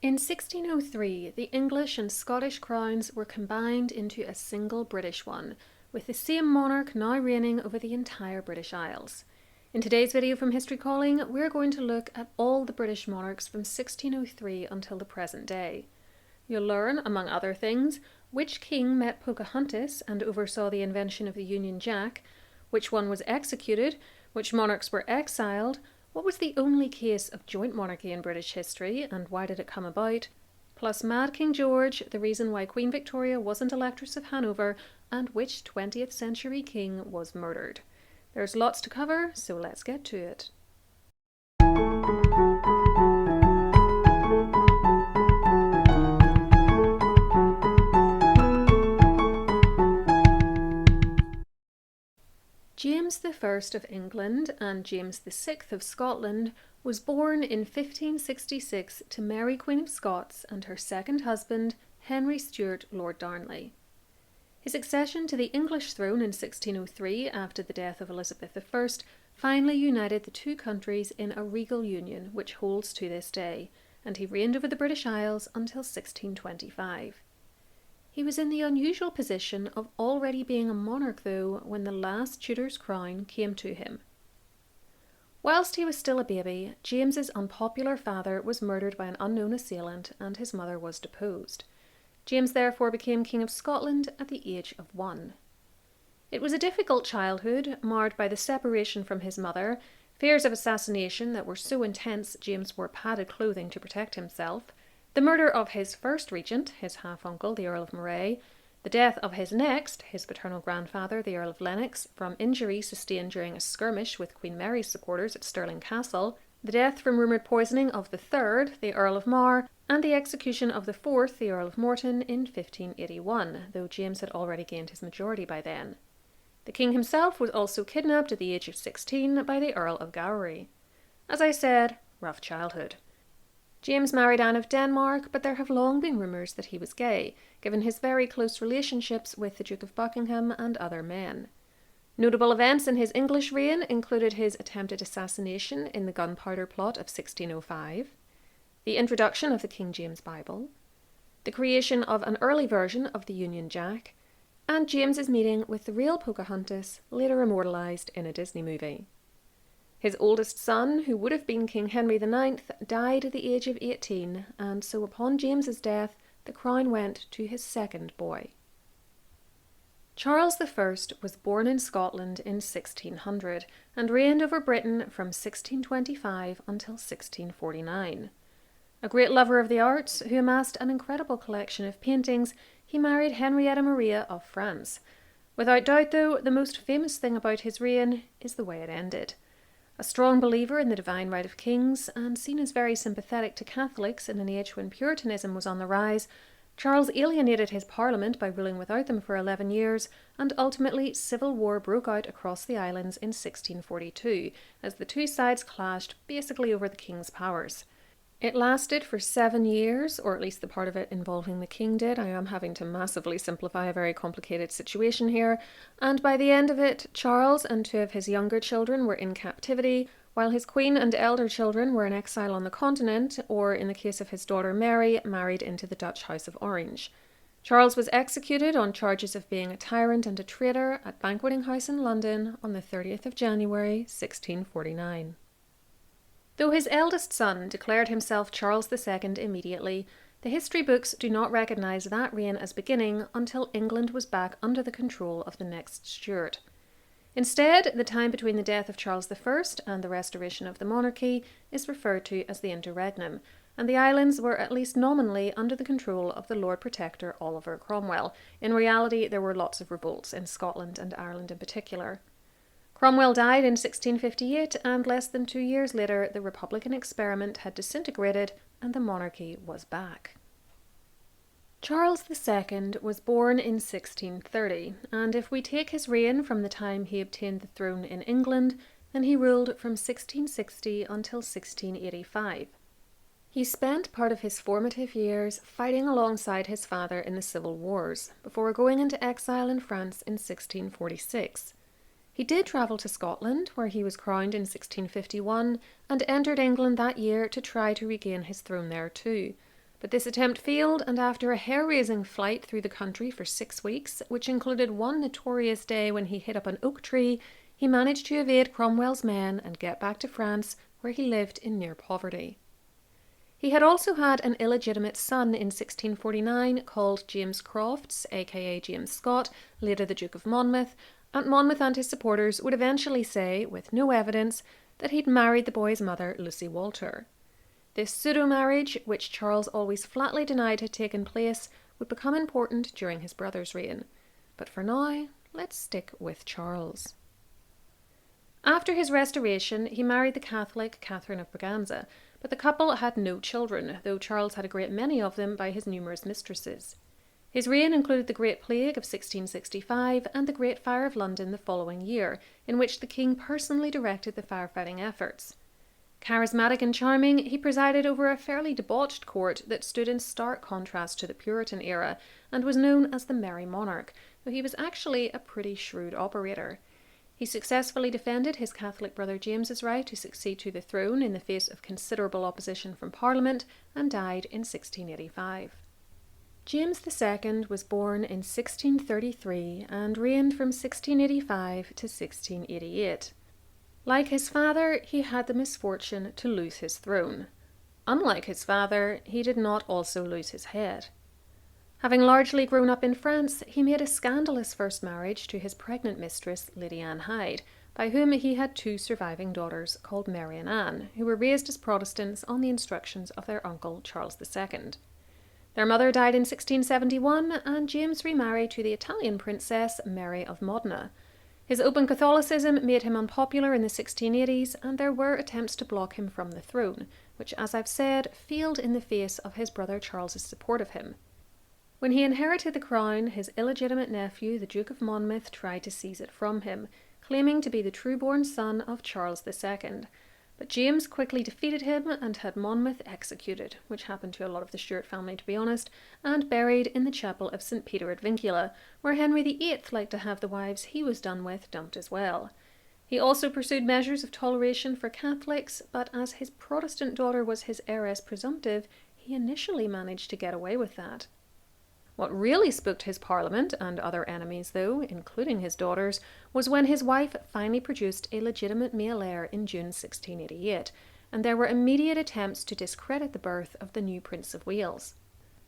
In 1603, the English and Scottish crowns were combined into a single British one, with the same monarch now reigning over the entire British Isles. In today's video from History Calling, we're going to look at all the British monarchs from 1603 until the present day. You'll learn, among other things, which king met Pocahontas and oversaw the invention of the Union Jack, which one was executed, which monarchs were exiled, what was the only case of joint monarchy in British history and why did it come about, plus Mad King George, the reason why Queen Victoria wasn't Electress of Hanover, and which 20th century king was murdered. There's lots to cover, so let's get to it. James I of England and James VI of Scotland was born in 1566 to Mary Queen of Scots and her second husband, Henry Stuart Lord Darnley. His accession to the English throne in 1603 after the death of Elizabeth I finally united the two countries in a regal union which holds to this day, and he reigned over the British Isles until 1625. He was in the unusual position of already being a monarch, though, when the last Tudor's crown came to him. Whilst he was still a baby, James's unpopular father was murdered by an unknown assailant and his mother was deposed. James therefore became King of Scotland at the age of 1. It was a difficult childhood, marred by the separation from his mother, fears of assassination that were so intense James wore padded clothing to protect himself, the murder of his first regent, his half-uncle, the Earl of Moray, the death of his next, his paternal grandfather, the Earl of Lennox, from injury sustained during a skirmish with Queen Mary's supporters at Stirling Castle, the death from rumoured poisoning of the third, the Earl of Mar, and the execution of the fourth, the Earl of Morton, in 1581, though James had already gained his majority by then. The king himself was also kidnapped at the age of 16 by the Earl of Gowrie. As I said, rough childhood. James married Anne of Denmark, but there have long been rumours that he was gay, given his very close relationships with the Duke of Buckingham and other men. Notable events in his English reign included his attempted assassination in the Gunpowder Plot of 1605, the introduction of the King James Bible, the creation of an early version of the Union Jack, and James's meeting with the real Pocahontas, later immortalised in a Disney movie. His oldest son, who would have been King Henry IX, died at the age of 18, and so upon James's death, the crown went to his second boy. Charles I was born in Scotland in 1600 and reigned over Britain from 1625 until 1649. A great lover of the arts, who amassed an incredible collection of paintings, he married Henrietta Maria of France. Without doubt, though, the most famous thing about his reign is the way it ended. A strong believer in the divine right of kings, and seen as very sympathetic to Catholics in an age when Puritanism was on the rise, Charles alienated his parliament by ruling without them for 11 years, and ultimately civil war broke out across the islands in 1642, as the two sides clashed basically over the king's powers. It lasted for 7 years, or at least the part of it involving the king did. I am having to massively simplify a very complicated situation here. And by the end of it, Charles and 2 of his younger children were in captivity, while his queen and elder children were in exile on the continent, or in the case of his daughter Mary, married into the Dutch House of Orange. Charles was executed on charges of being a tyrant and a traitor at Banqueting House in London on the 30th of January, 1649. Though his eldest son declared himself Charles II immediately, the history books do not recognise that reign as beginning until England was back under the control of the next Stuart. Instead, the time between the death of Charles I and the restoration of the monarchy is referred to as the interregnum, and the islands were at least nominally under the control of the Lord Protector Oliver Cromwell. In reality, there were lots of revolts in Scotland and Ireland in particular. Cromwell died in 1658, and less than 2 years later, the Republican experiment had disintegrated and the monarchy was back. Charles II was born in 1630, and if we take his reign from the time he obtained the throne in England, then he ruled from 1660 until 1685. He spent part of his formative years fighting alongside his father in the Civil Wars, before going into exile in France in 1646. He did travel to Scotland, where he was crowned in 1651, and entered England that year to try to regain his throne there too. But this attempt failed, and after a hair-raising flight through the country for 6 weeks, which included one notorious day when he hit up an oak tree, he managed to evade Cromwell's men and get back to France, where he lived in near poverty. He had also had an illegitimate son in 1649 called James Crofts, aka James Scott, later the Duke of Monmouth, and Monmouth and his supporters would eventually say, with no evidence, that he'd married the boy's mother, Lucy Walter. This pseudo-marriage, which Charles always flatly denied had taken place, would become important during his brother's reign. But for now, let's stick with Charles. After his restoration, he married the Catholic Catherine of Braganza, but the couple had no children, though Charles had a great many of them by his numerous mistresses. His reign included the Great Plague of 1665 and the Great Fire of London the following year, in which the king personally directed the firefighting efforts. Charismatic and charming, he presided over a fairly debauched court that stood in stark contrast to the Puritan era and was known as the Merry Monarch, though he was actually a pretty shrewd operator. He successfully defended his Catholic brother James's right to succeed to the throne in the face of considerable opposition from Parliament and died in 1685. James II was born in 1633 and reigned from 1685 to 1688. Like his father, he had the misfortune to lose his throne. Unlike his father, he did not also lose his head. Having largely grown up in France, he made a scandalous first marriage to his pregnant mistress, Lady Anne Hyde, by whom he had 2 surviving daughters called Mary and Anne, who were raised as Protestants on the instructions of their uncle Charles II. Their mother died in 1671, and James remarried to the Italian princess Mary of Modena. His open Catholicism made him unpopular in the 1680s, and there were attempts to block him from the throne, which, as I've said, failed in the face of his brother Charles's support of him. When he inherited the crown, his illegitimate nephew, the Duke of Monmouth, tried to seize it from him, claiming to be the true-born son of Charles II. But James quickly defeated him and had Monmouth executed, which happened to a lot of the Stuart family, to be honest, and buried in the chapel of St. Peter at Vincula, where Henry VIII liked to have the wives he was done with dumped as well. He also pursued measures of toleration for Catholics, but as his Protestant daughter was his heiress presumptive, he initially managed to get away with that. What really spooked his parliament and other enemies, though, including his daughters, was when his wife finally produced a legitimate male heir in June 1688, and there were immediate attempts to discredit the birth of the new Prince of Wales.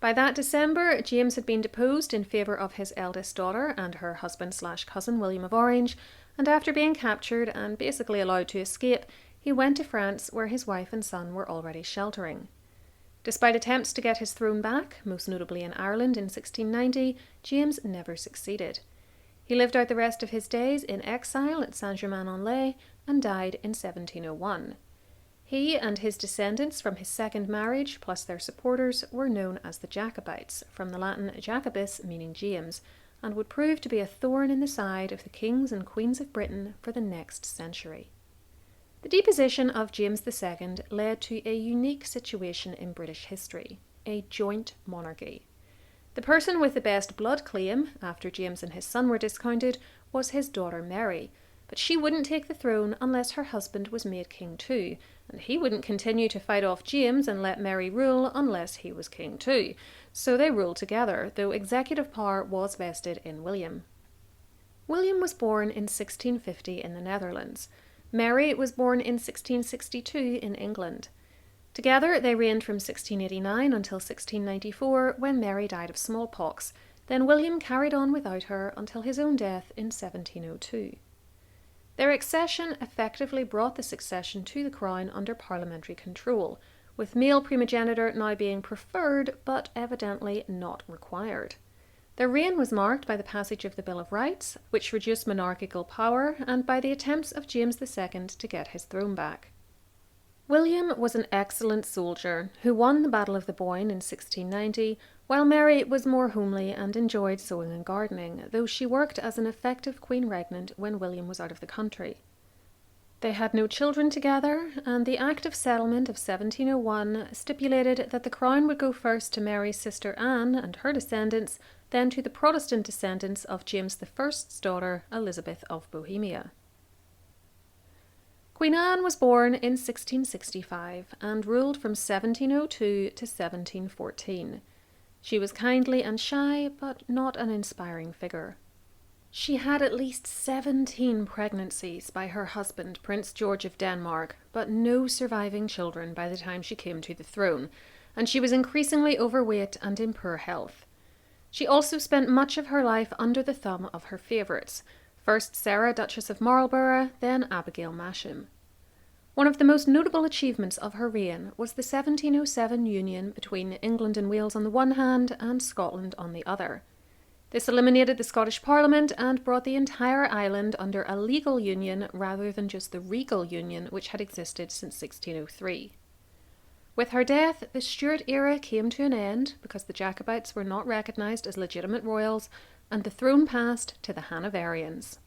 By that December, James had been deposed in favour of his eldest daughter and her husband/cousin William of Orange, and after being captured and basically allowed to escape, he went to France, where his wife and son were already sheltering. Despite attempts to get his throne back, most notably in Ireland in 1690, James never succeeded. He lived out the rest of his days in exile at Saint-Germain-en-Laye and died in 1701. He and his descendants from his second marriage, plus their supporters, were known as the Jacobites, from the Latin Jacobus meaning James, and would prove to be a thorn in the side of the kings and queens of Britain for the next century. The deposition of James II led to a unique situation in British history, a joint monarchy. The person with the best blood claim, after James and his son were discounted, was his daughter Mary, but she wouldn't take the throne unless her husband was made king too, and he wouldn't continue to fight off James and let Mary rule unless he was king too, so they ruled together, though executive power was vested in William. William was born in 1650 in the Netherlands. Mary was born in 1662 in England. Together they reigned from 1689 until 1694, when Mary died of smallpox. Then William carried on without her until his own death in 1702. Their accession effectively brought the succession to the crown under parliamentary control, with male primogeniture now being preferred but evidently not required. Their reign was marked by the passage of the Bill of Rights, which reduced monarchical power, and by the attempts of James II to get his throne back. William was an excellent soldier who won the Battle of the Boyne in 1690, while Mary was more homely and enjoyed sewing and gardening, though she worked as an effective queen regnant when William was out of the country. They had no children together, and the Act of Settlement of 1701 stipulated that the crown would go first to Mary's sister Anne and her descendants, then to the Protestant descendants of James I's daughter, Elizabeth of Bohemia. Queen Anne was born in 1665 and ruled from 1702 to 1714. She was kindly and shy, but not an inspiring figure. She had at least 17 pregnancies by her husband, Prince George of Denmark, but no surviving children by the time she came to the throne, and she was increasingly overweight and in poor health. She also spent much of her life under the thumb of her favourites, first Sarah, Duchess of Marlborough, then Abigail Masham. One of the most notable achievements of her reign was the 1707 union between England and Wales on the one hand and Scotland on the other. This eliminated the Scottish Parliament and brought the entire island under a legal union rather than just the regal union which had existed since 1603. With her death, the Stuart era came to an end because the Jacobites were not recognised as legitimate royals, and the throne passed to the Hanoverians.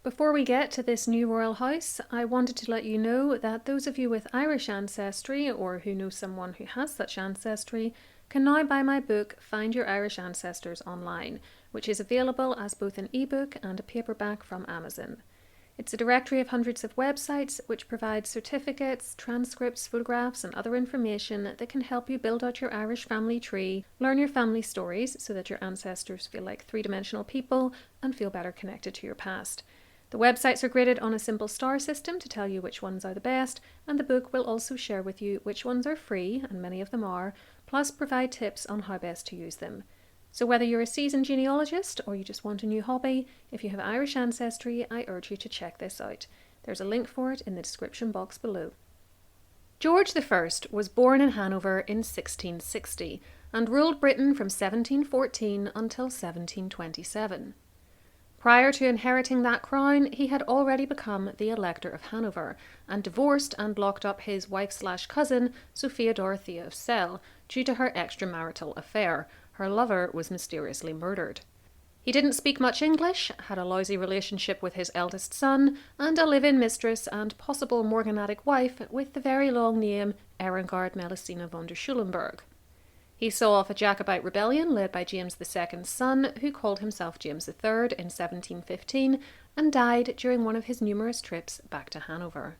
Before we get to this new royal house, I wanted to let you know that those of you with Irish ancestry or who know someone who has such ancestry can now buy my book Find Your Irish Ancestors online, which is available as both an ebook and a paperback from Amazon. It's a directory of hundreds of websites which provide certificates, transcripts, photographs and other information that can help you build out your Irish family tree, learn your family stories so that your ancestors feel like three-dimensional people and feel better connected to your past. The websites are graded on a simple star system to tell you which ones are the best, and the book will also share with you which ones are free, and many of them are, plus provide tips on how best to use them. So whether you're a seasoned genealogist or you just want a new hobby, if you have Irish ancestry, I urge you to check this out. There's a link for it in the description box below. George I was born in Hanover in 1660 and ruled Britain from 1714 until 1727. Prior to inheriting that crown, he had already become the Elector of Hanover and divorced and locked up his wife/cousin, Sophia Dorothea of Celle, due to her extramarital affair. Her lover was mysteriously murdered. He didn't speak much English, had a lousy relationship with his eldest son, and a live-in mistress and possible morganatic wife with the very long name Erengard Melusina von der Schulenburg. He saw off a Jacobite rebellion led by James II's son, who called himself James III in 1715, and died during one of his numerous trips back to Hanover.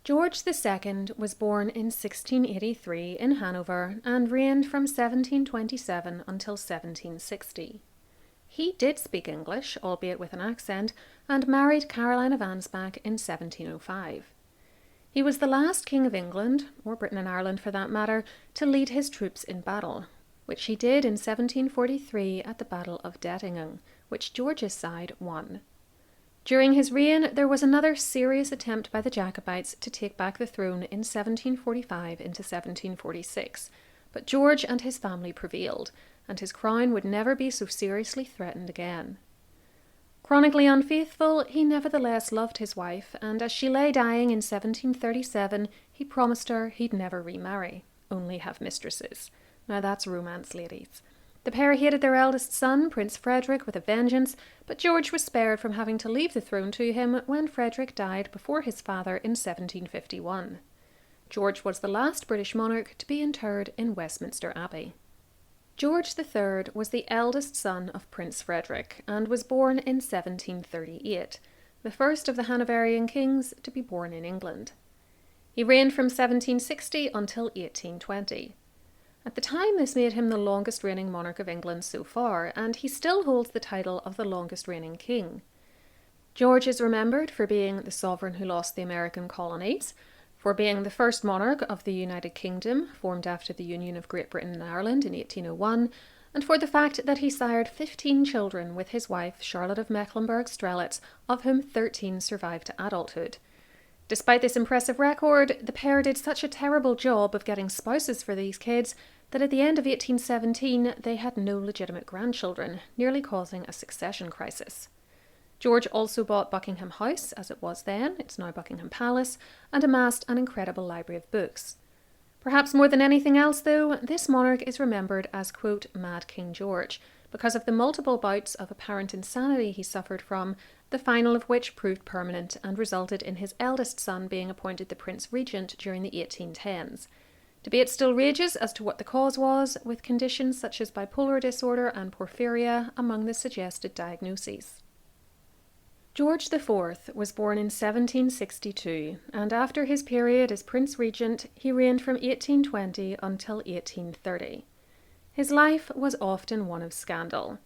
George II was born in 1683 in Hanover and reigned from 1727 until 1760. He did speak English, albeit with an accent, and married Caroline of Ansbach in 1705. He was the last King of England, or Britain and Ireland for that matter, to lead his troops in battle, which he did in 1743 at the Battle of Dettingen, which George's side won. During his reign, there was another serious attempt by the Jacobites to take back the throne in 1745 into 1746, but George and his family prevailed, and his crown would never be so seriously threatened again. Chronically unfaithful, he nevertheless loved his wife, and as she lay dying in 1737, he promised her he'd never remarry, only have mistresses. Now that's romance, ladies. The pair hated their eldest son, Prince Frederick, with a vengeance, but George was spared from having to leave the throne to him when Frederick died before his father in 1751. George was the last British monarch to be interred in Westminster Abbey. George III was the eldest son of Prince Frederick and was born in 1738, the first of the Hanoverian kings to be born in England. He reigned from 1760 until 1820. At the time, this made him the longest reigning monarch of England so far, and he still holds the title of the longest reigning king. George is remembered for being the sovereign who lost the American colonies, for being the first monarch of the United Kingdom, formed after the union of Great Britain and Ireland in 1801, and for the fact that he sired 15 children with his wife Charlotte of Mecklenburg-Strelitz, of whom 13 survived to adulthood. Despite this impressive record, the pair did such a terrible job of getting spouses for these kids that at the end of 1817 they had no legitimate grandchildren, nearly causing a succession crisis. George also bought Buckingham House, as it was then, it's now Buckingham Palace, and amassed an incredible library of books. Perhaps more than anything else, though, this monarch is remembered as, quote, Mad King George, because of the multiple bouts of apparent insanity he suffered from, the final of which proved permanent and resulted in his eldest son being appointed the Prince Regent during the 1810s. Debate still rages as to what the cause was, with conditions such as bipolar disorder and porphyria among the suggested diagnoses. George IV was born in 1762, and after his period as Prince Regent, he reigned from 1820 until 1830. His life was often one of scandal.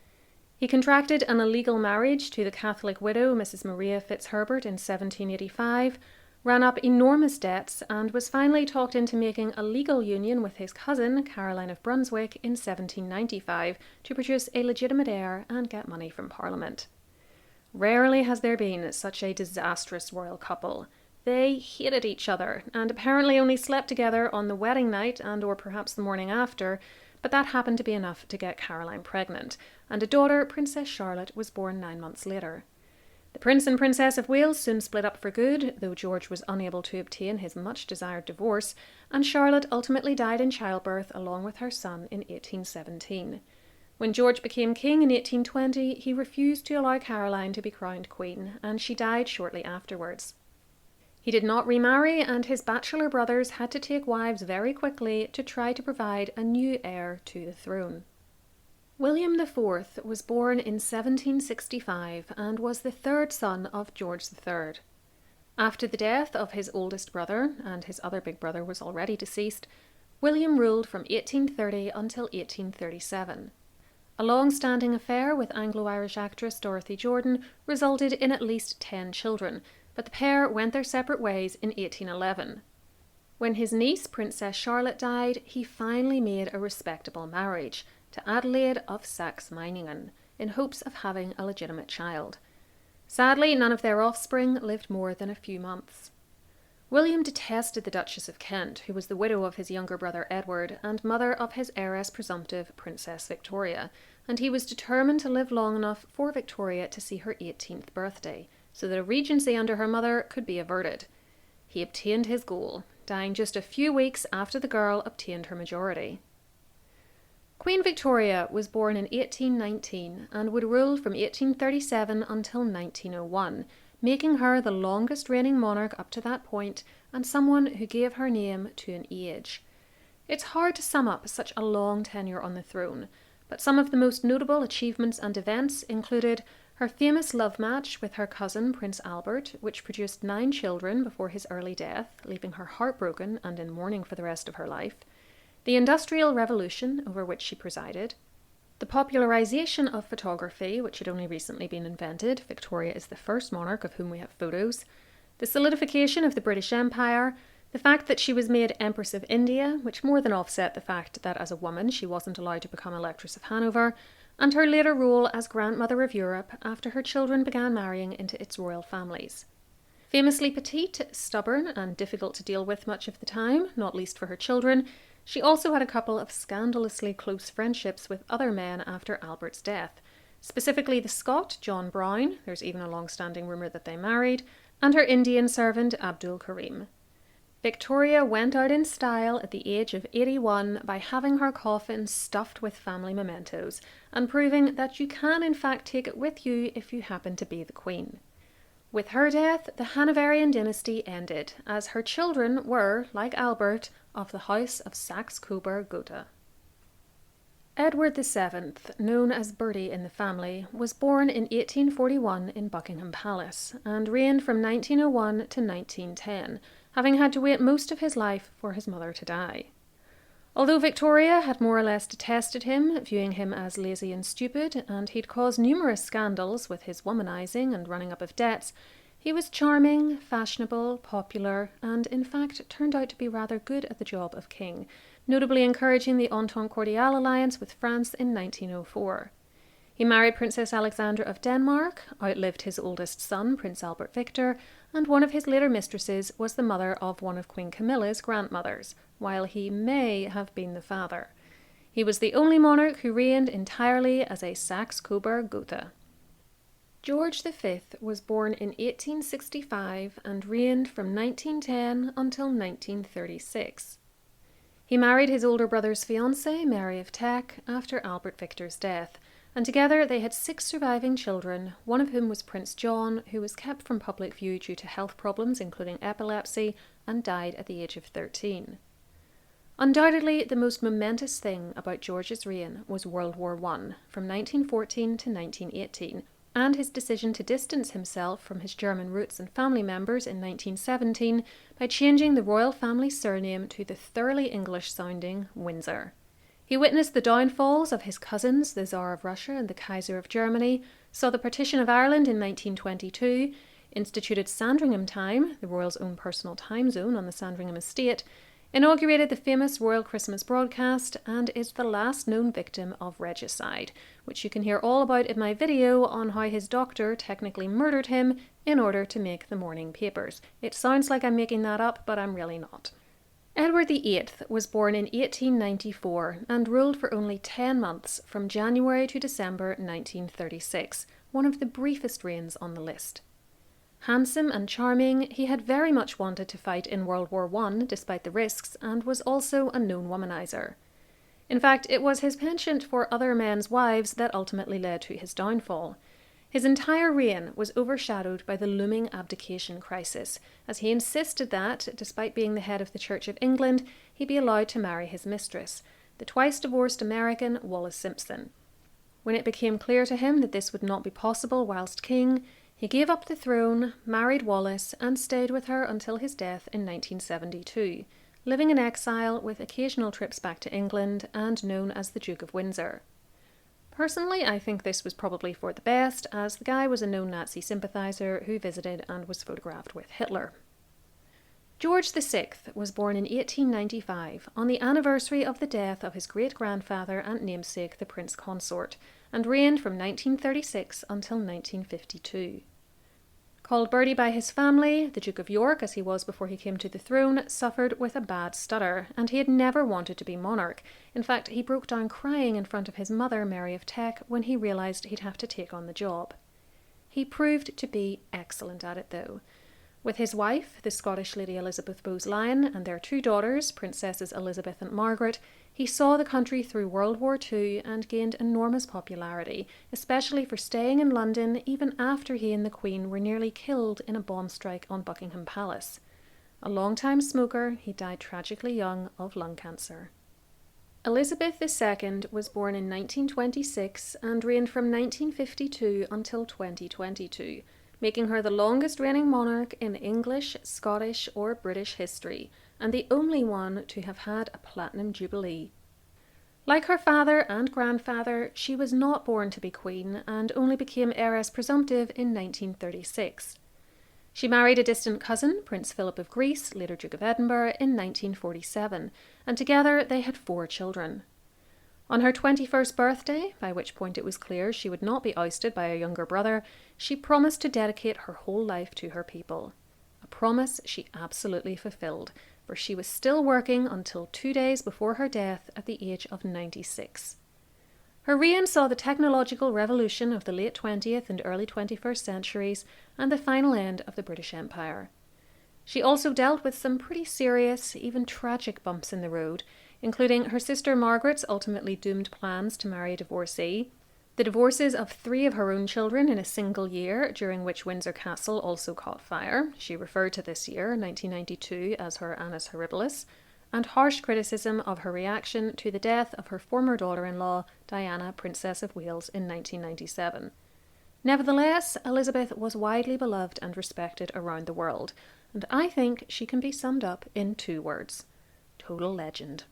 He contracted an illegal marriage to the Catholic widow Mrs. Maria Fitzherbert in 1785, ran up enormous debts, and was finally talked into making a legal union with his cousin Caroline of Brunswick in 1795 to produce a legitimate heir and get money from Parliament. Rarely has there been such a disastrous royal couple. They hated each other and apparently only slept together on the wedding night and or perhaps the morning after, but that happened to be enough to get Caroline pregnant, and a daughter, Princess Charlotte, was born 9 months later. The Prince and Princess of Wales soon split up for good, though George was unable to obtain his much-desired divorce, and Charlotte ultimately died in childbirth along with her son in 1817. When George became king in 1820, he refused to allow Caroline to be crowned queen, and she died shortly afterwards. He did not remarry, and his bachelor brothers had to take wives very quickly to try to provide a new heir to the throne. William IV was born in 1765 and was the third son of George III. After the death of his oldest brother, and his other big brother was already deceased, William ruled from 1830 until 1837. A long-standing affair with Anglo-Irish actress Dorothy Jordan resulted in at least 10 children, but the pair went their separate ways in 1811. When his niece, Princess Charlotte, died, he finally made a respectable marriage to Adelaide of Saxe-Meiningen, in hopes of having a legitimate child. Sadly, none of their offspring lived more than a few months. William detested the Duchess of Kent, who was the widow of his younger brother Edward and mother of his heiress presumptive, Princess Victoria, and he was determined to live long enough for Victoria to see her 18th birthday, so that a regency under her mother could be averted. He obtained his goal, dying just a few weeks after the girl obtained her majority. Queen Victoria was born in 1819 and would rule from 1837 until 1901, making her the longest reigning monarch up to that point and someone who gave her name to an age. It's hard to sum up such a long tenure on the throne, but some of the most notable achievements and events included her famous love match with her cousin Prince Albert, which produced 9 children before his early death, leaving her heartbroken and in mourning for the rest of her life, the Industrial Revolution, over which she presided, the popularization of photography, which had only recently been invented — Victoria is the first monarch of whom we have photos, the solidification of the British Empire, the fact that she was made Empress of India, which more than offset the fact that as a woman she wasn't allowed to become Electress of Hanover, and her later role as Grandmother of Europe after her children began marrying into its royal families. Famously petite, stubborn, and difficult to deal with much of the time, not least for her children, she also had a couple of scandalously close friendships with other men after Albert's death, specifically the Scot John Brown — there's even a long-standing rumour that they married — and her Indian servant Abdul Karim. Victoria went out in style at the age of 81 by having her coffin stuffed with family mementos and proving that you can in fact take it with you if you happen to be the Queen. With her death, the Hanoverian dynasty ended, as her children were, like Albert, of the House of Saxe-Coburg-Gotha. Edward VII, known as Bertie in the family, was born in 1841 in Buckingham Palace and reigned from 1901 to 1910, having had to wait most of his life for his mother to die. Although Victoria had more or less detested him, viewing him as lazy and stupid, and he'd caused numerous scandals with his womanizing and running up of debts, he was charming, fashionable, popular, and in fact turned out to be rather good at the job of king, notably encouraging the Entente Cordiale alliance with France in 1904. He married Princess Alexandra of Denmark, outlived his oldest son, Prince Albert Victor, and one of his later mistresses was the mother of one of Queen Camilla's grandmothers, while he may have been the father. He was the only monarch who reigned entirely as a Saxe-Coburg-Gotha. George V was born in 1865 and reigned from 1910 until 1936. He married his older brother's fiancée, Mary of Teck, after Albert Victor's death, and together they had 6 surviving children, one of whom was Prince John, who was kept from public view due to health problems including epilepsy and died at the age of 13. Undoubtedly, the most momentous thing about George's reign was World War I, from 1914 to 1918, and his decision to distance himself from his German roots and family members in 1917 by changing the royal family surname to the thoroughly English-sounding Windsor. He witnessed the downfalls of his cousins, the Tsar of Russia and the Kaiser of Germany, saw the partition of Ireland in 1922, instituted Sandringham time, the royals' own personal time zone on the Sandringham estate, inaugurated the famous Royal Christmas broadcast, and is the last known victim of regicide, which you can hear all about in my video on how his doctor technically murdered him in order to make the morning papers. It sounds like I'm making that up, but I'm really not. Edward VIII was born in 1894 and ruled for only 10 months from January to December 1936, one of the briefest reigns on the list. Handsome and charming, he had very much wanted to fight in World War I despite the risks, and was also a known womanizer. In fact, it was his penchant for other men's wives that ultimately led to his downfall. His entire reign was overshadowed by the looming abdication crisis, as he insisted that, despite being the head of the Church of England, he be allowed to marry his mistress, the twice-divorced American Wallis Simpson. When it became clear to him that this would not be possible whilst king, he gave up the throne, married Wallis, and stayed with her until his death in 1972, living in exile with occasional trips back to England and known as the Duke of Windsor. Personally, I think this was probably for the best, as the guy was a known Nazi sympathiser who visited and was photographed with Hitler. George VI was born in 1895, on the anniversary of the death of his great-grandfather and namesake, the Prince Consort, and reigned from 1936 until 1952. Called Bertie by his family, the Duke of York, as he was before he came to the throne, suffered with a bad stutter, and he had never wanted to be monarch. In fact, he broke down crying in front of his mother, Mary of Teck, when he realised he'd have to take on the job. He proved to be excellent at it, though. With his wife, the Scottish Lady Elizabeth Bowes-Lyon, and their 2 daughters, Princesses Elizabeth and Margaret, he saw the country through World War II and gained enormous popularity, especially for staying in London even after he and the Queen were nearly killed in a bomb strike on Buckingham Palace. A long-time smoker, he died tragically young of lung cancer. Elizabeth II was born in 1926 and reigned from 1952 until 2022, making her the longest reigning monarch in English, Scottish or British history, and the only one to have had a platinum jubilee. Like her father and grandfather, she was not born to be queen and only became heiress presumptive in 1936. She married a distant cousin, Prince Philip of Greece, later Duke of Edinburgh, in 1947, and together they had 4 children. On her 21st birthday, by which point it was clear she would not be ousted by a younger brother, she promised to dedicate her whole life to her people. A promise she absolutely fulfilled, for she was still working until 2 days before her death at the age of 96. Her reign saw the technological revolution of the late 20th and early 21st centuries and the final end of the British Empire. She also dealt with some pretty serious, even tragic bumps in the road, including her sister Margaret's ultimately doomed plans to marry a divorcee, the divorces of 3 of her own children in a single year, during which Windsor Castle also caught fire. She referred to this year, 1992, as her annus horribilis, and harsh criticism of her reaction to the death of her former daughter-in-law, Diana, Princess of Wales, in 1997. Nevertheless, Elizabeth was widely beloved and respected around the world, and I think she can be summed up in 2 words: total legend.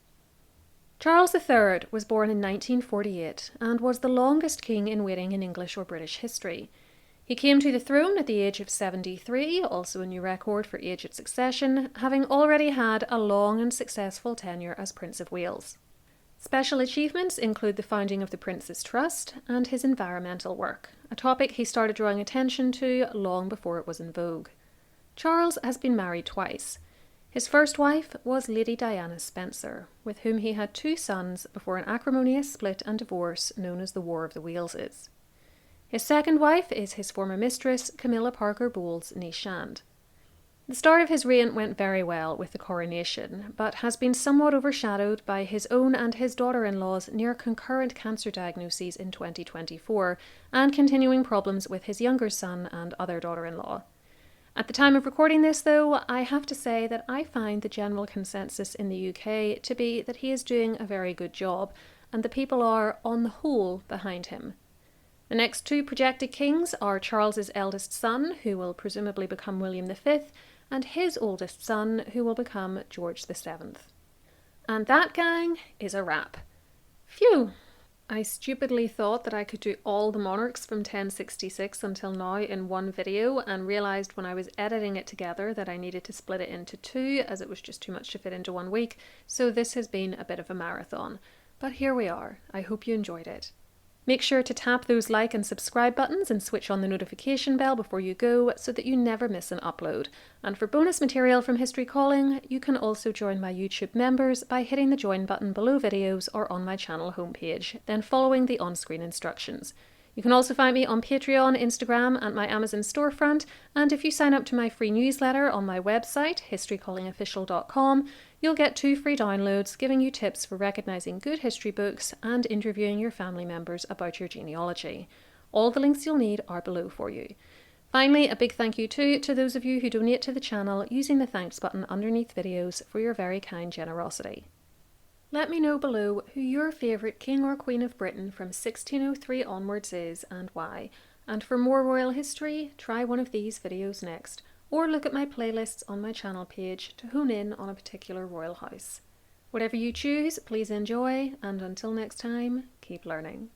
Charles III was born in 1948 and was the longest king in waiting in English or British history. He came to the throne at the age of 73, also a new record for age at succession, having already had a long and successful tenure as Prince of Wales. Special achievements include the founding of the Prince's Trust and his environmental work, a topic he started drawing attention to long before it was in vogue. Charles has been married twice. His first wife was Lady Diana Spencer, with whom he had 2 sons before an acrimonious split and divorce known as the War of the Waleses. His second wife is his former mistress, Camilla Parker Bowles, née Shand. The start of his reign went very well with the coronation, but has been somewhat overshadowed by his own and his daughter-in-law's near concurrent cancer diagnoses in 2024 and continuing problems with his younger son and other daughter-in-law. At the time of recording this, though, I have to say that I find the general consensus in the UK to be that he is doing a very good job, and the people are, on the whole, behind him. The next two projected kings are Charles's eldest son, who will presumably become William V, and his oldest son, who will become George VII. And that, gang, is a wrap. Phew! I stupidly thought that I could do all the monarchs from 1066 until now in one video, and realised when I was editing it together that I needed to split it into two, as it was just too much to fit into 1 week, so this has been a bit of a marathon. But here we are. I hope you enjoyed it. Make sure to tap those like and subscribe buttons and switch on the notification bell before you go so that you never miss an upload. And for bonus material from History Calling, you can also join my YouTube members by hitting the join button below videos or on my channel homepage, then following the on-screen instructions. You can also find me on Patreon, Instagram, and my Amazon storefront, and if you sign up to my free newsletter on my website, historycallingofficial.com, you'll get 2 free downloads giving you tips for recognising good history books and interviewing your family members about your genealogy. All the links you'll need are below for you. Finally, a big thank you too to those of you who donate to the channel using the thanks button underneath videos for your very kind generosity. Let me know below who your favourite King or Queen of Britain from 1603 onwards is and why. And for more royal history, try one of these videos next, or look at my playlists on my channel page to hone in on a particular royal house. Whatever you choose, please enjoy, and until next time, keep learning.